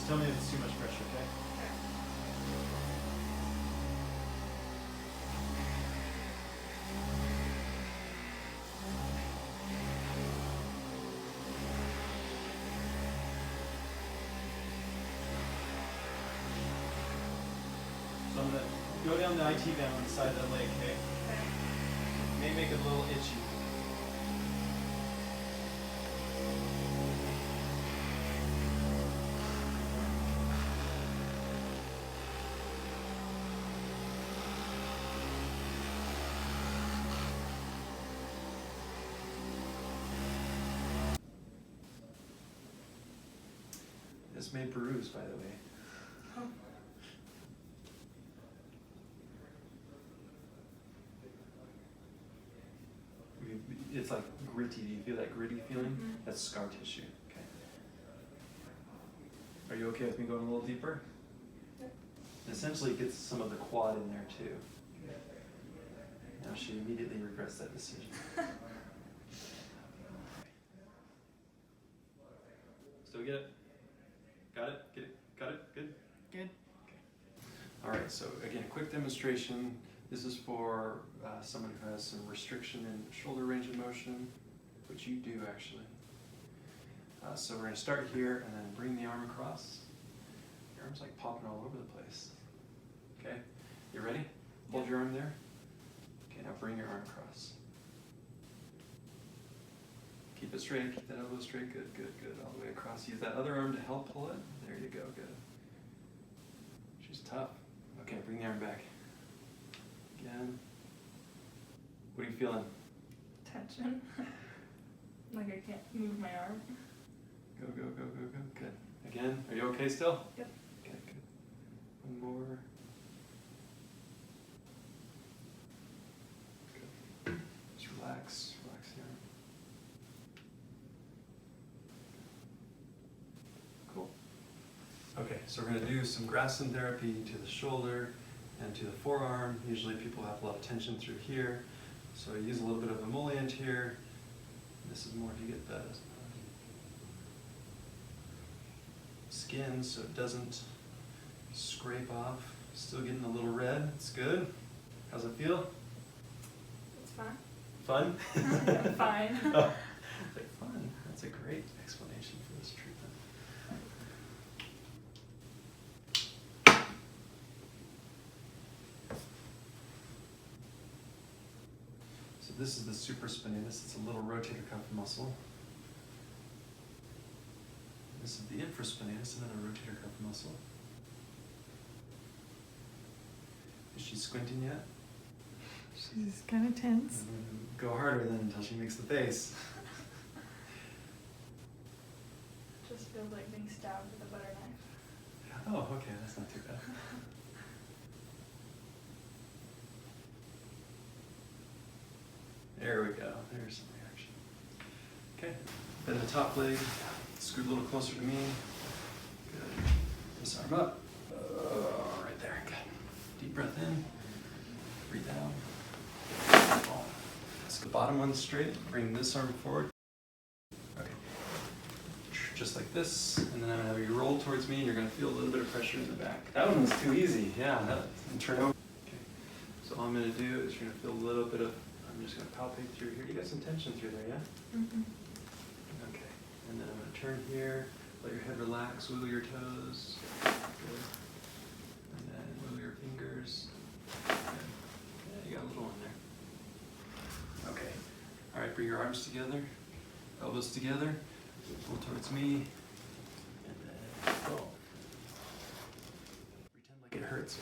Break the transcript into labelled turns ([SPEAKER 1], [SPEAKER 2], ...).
[SPEAKER 1] Just tell me if it's too much pressure, okay? So I'm gonna go down the IT band on the side of the leg, okay? May make it a little itchy. This may bruise, by the way.
[SPEAKER 2] Oh.
[SPEAKER 1] It's like gritty. Do you feel that gritty feeling?
[SPEAKER 2] Mm-hmm.
[SPEAKER 1] That's scar tissue. Okay. Are you okay with me going a little deeper?
[SPEAKER 2] Yep.
[SPEAKER 1] Essentially, it gets some of the quad in there too. Now she immediately regrets that decision. Still get it? Got it? Get it? Got it? Good?
[SPEAKER 2] Good.
[SPEAKER 1] Okay. All right, so again, a quick demonstration. This is for someone who has some restriction in shoulder range of motion, which you do actually. So we're going to start here and then bring the arm across. Your arm's like popping all over the place. Okay, you ready? Hold your arm there. Okay, now bring your arm across. Keep it straight, keep that elbow straight. Good, good, good. All the way across. Use that other arm to help pull it. There you go, good. She's tough. Okay, bring the arm back. Again. What are you feeling?
[SPEAKER 2] Tension. Like I can't move my arm.
[SPEAKER 1] Go, go, go, go, go. Good. Again. Are you okay still?
[SPEAKER 2] Yep.
[SPEAKER 1] Okay, good. One more. Good. Just relax. Relax the arm. Cool. Okay, so we're going to do some Graston therapy to the shoulder and to the forearm. Usually people have a lot of tension through here. So use a little bit of emollient here. This is more to get the skin so it doesn't scrape off. Still getting a little red. It's good. How's it feel?
[SPEAKER 2] It's fine.
[SPEAKER 1] Fun?
[SPEAKER 2] I'm fine.
[SPEAKER 1] Oh, like fun. That's a great explanation for this treatment. So this is the supraspinatus. It's a little rotator cuff muscle. This is the infraspinatus, another rotator cuff muscle. Is she squinting yet?
[SPEAKER 2] She's kind of tense.
[SPEAKER 1] Go harder then until she makes the face.
[SPEAKER 2] Just feels like being stabbed with a butter knife.
[SPEAKER 1] Oh, okay, that's not too bad. There we go. There's some reaction. Okay. Bend the top leg. Scoot a little closer to me. Good. This arm up. Right there. Good. Deep breath in. Breathe out. Let's the bottom one straight. Bring this arm forward. Okay. Just like this. And then I'm going to have you roll towards me and you're going to feel a little bit of pressure in the back. That one was too easy. Yeah. And turn over. Okay. So all I'm going to do is you're going to feel a little bit of, I'm just going to palpate through here. You got some tension through there, yeah?
[SPEAKER 2] Mm-hmm.
[SPEAKER 1] Okay. And then I'm going to turn here. Let your head relax. Wiggle your toes. Good. And then wiggle your fingers. Good. Yeah, you got a little one there. Okay. All right, bring your arms together. Elbows together. Pull towards me. And then go. Pretend like it hurts.